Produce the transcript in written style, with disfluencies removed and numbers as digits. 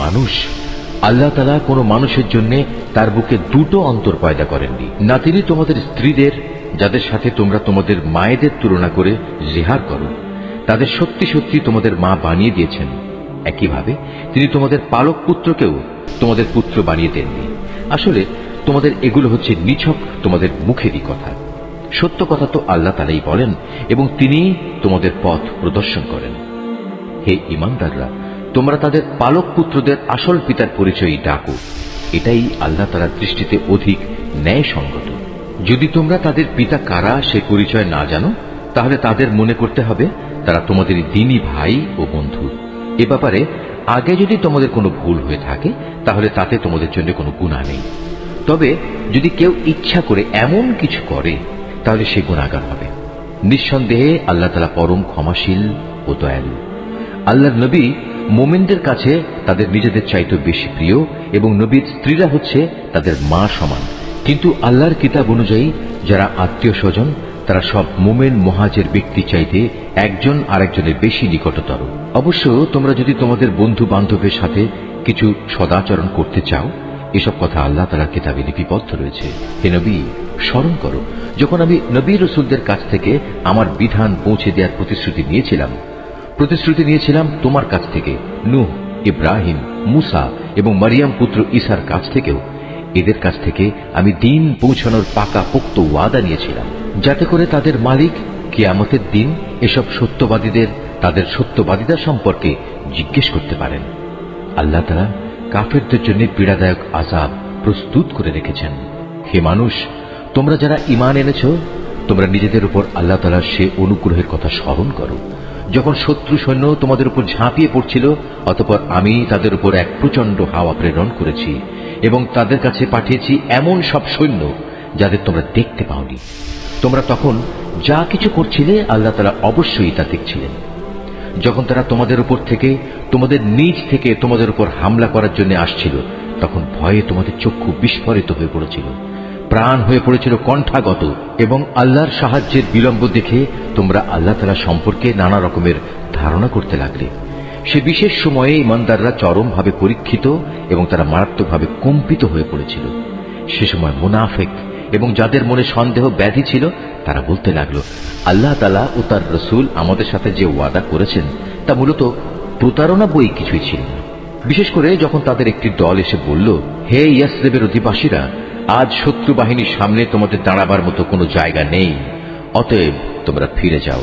মানুষ, আল্লাহ তাআলা কোনো মানুষের জন্য তার বুকে দুটো অন্তর পয়দা করেননি। না তিনি তোমাদের স্ত্রীদের, যাদের সাথে তোমরা তোমাদের মায়েদের তুলনা করে জিহার করো, তাদের সত্যি সত্যি তোমাদের মা বানিয়ে দিয়েছেন। একইভাবে তিনি তোমাদের পালক পুত্রকেও তোমাদের পুত্র বানিয়ে দেননি। আসলে তোমাদের এগুলো হচ্ছে নিছক তোমাদের মুখেরই কথা। সত্য কথা তো আল্লাহ তাআলাই বলেন এবং তিনি তোমাদের পথ প্রদর্শন করেন। হে ঈমানদাররা, তোমরা তাদের পালক পুত্রদের আসল পিতার পরিচয়ই ডাকো, এটাই আল্লাহ তাআলার দৃষ্টিতে অধিক ন্যায়সঙ্গত। যদি তোমরা তাদের পিতা কারা সে পরিচয় না জানো, তাহলে তাদের মনে করতে হবে তারা তোমাদের দ্বীনী ভাই ও বন্ধু। এ ব্যাপারে আগে যদি তোমাদের কোনো ভুল হয়ে থাকে, তাহলে তাতে তোমাদের জন্য কোনো গুনাহ নেই। তবে যদি কেউ ইচ্ছা করে এমন কিছু করে, তাহলে সে গুনাহগার হবে। নিঃসন্দেহে আল্লাহ তাআলা পরম ক্ষমাশীল ও দয়ালু। আল্লাহর নবী মুমিনদের কাছে তাদের নিজেদের চাইতে বেশি প্রিয় এবং নবীর স্ত্রীরা হচ্ছে তাদের মা সমান। কিন্তু আল্লাহর কিতাব অনুযায়ী যারা আত্মীয় স্বজন, তারা সব মুমিন মুহাজির ব্যক্তি চাইতে একজন আরেকজনের বেশি নিকটতর। অবশ্য তোমরা যদি তোমাদের বন্ধু বান্ধবের সাথে কিছু সদাচরণ করতে চাও, এসব কথা আল্লাহ তাআলার কিতাবে লিপিবদ্ধ রয়েছে। হে নবী, স্মরণ করো যখন আমি নবী রাসূলদের কাছ থেকে আমার বিধান পৌঁছে দেওয়ার প্রতিশ্রুতি নিয়েছিলাম তোমার কাছ থেকে, নূহ, ইব্রাহিম, মূসা এবং মারিয়াম পুত্র ঈসার কাছ থেকেও। এদের কাছ থেকে আমি দ্বীন পৌঁছানোর পাকা পোক্ত ওয়াদা নিয়েছিলাম, যাতে করে তাদের মালিক কিয়ামতের দিন এসব সত্যবাদীদের তাদের সত্যবাদিতা সম্পর্কে জিজ্ঞেস করতে পারেন। আল্লাহ তাআলা কাফেরদের জন্য পীড়াদায়ক আযাব প্রস্তুত করে রেখেছেন। হে মানুষ, তোমরা যারা ঈমান এনেছ, তোমরা নিজেদের উপর আল্লাহ তাআলার সে অনুগ্রহের কথা স্মরণ করো, যখন শত্রু সৈন্য তোমাদের উপর ঝাঁপিয়ে পড়ছিল, অতঃপর আমি তাদের উপর এক প্রচন্ড হাওয়া প্রেরণ করেছি এবং তাদের কাছে পাঠিয়েছি এমন সব সৈন্য যাদের তোমরা দেখতে পাওনি। তোমরা তখন যা কিছু করছিলে, আল্লাহ তাআলা অবশ্যই তা দেখছিলেন। যখন তারা তোমাদের উপর থেকে, তোমাদের নিজ থেকে তোমাদের উপর হামলা করার জন্য আসছিল, তখন ভয়ে তোমাদের চক্ষু বিস্ফোরিত হয়ে পড়েছিল, প্রাণ হয়ে পড়েছিল কণ্ঠাগত, এবং আল্লাহর সাহায্যের বিলম্ব দেখে তোমরা আল্লাহ তাআলা সম্পর্কে নানা রকমের ধারণা করতে লাগলে। সে বিশেষ সময়ে ঈমানদাররা চরমভাবে পরীক্ষিত এবং তারা মারাত্মকভাবে কম্পিত হয়ে পড়েছিল। সে সময় মুনাফিক এবং যাদের মনে সন্দেহ ব্যাধি ছিল, তারা বলতে লাগলো, আল্লাহ তাআলা ও তার রাসূল আমাদের সাথে যে ওয়াদা করেছেন তা মূলত প্রতারণা বই কিছুই ছিল না। বিশেষ করে যখন তাদের একটি দল এসে বলল, হে ইয়াসরিবের অধিবাসীরা, আজ শত্রু বাহিনীর সামনে তোমাদের দাঁড়াবার মতো কোনো জায়গা নেই, অতএব তোমরা ফিরে যাও।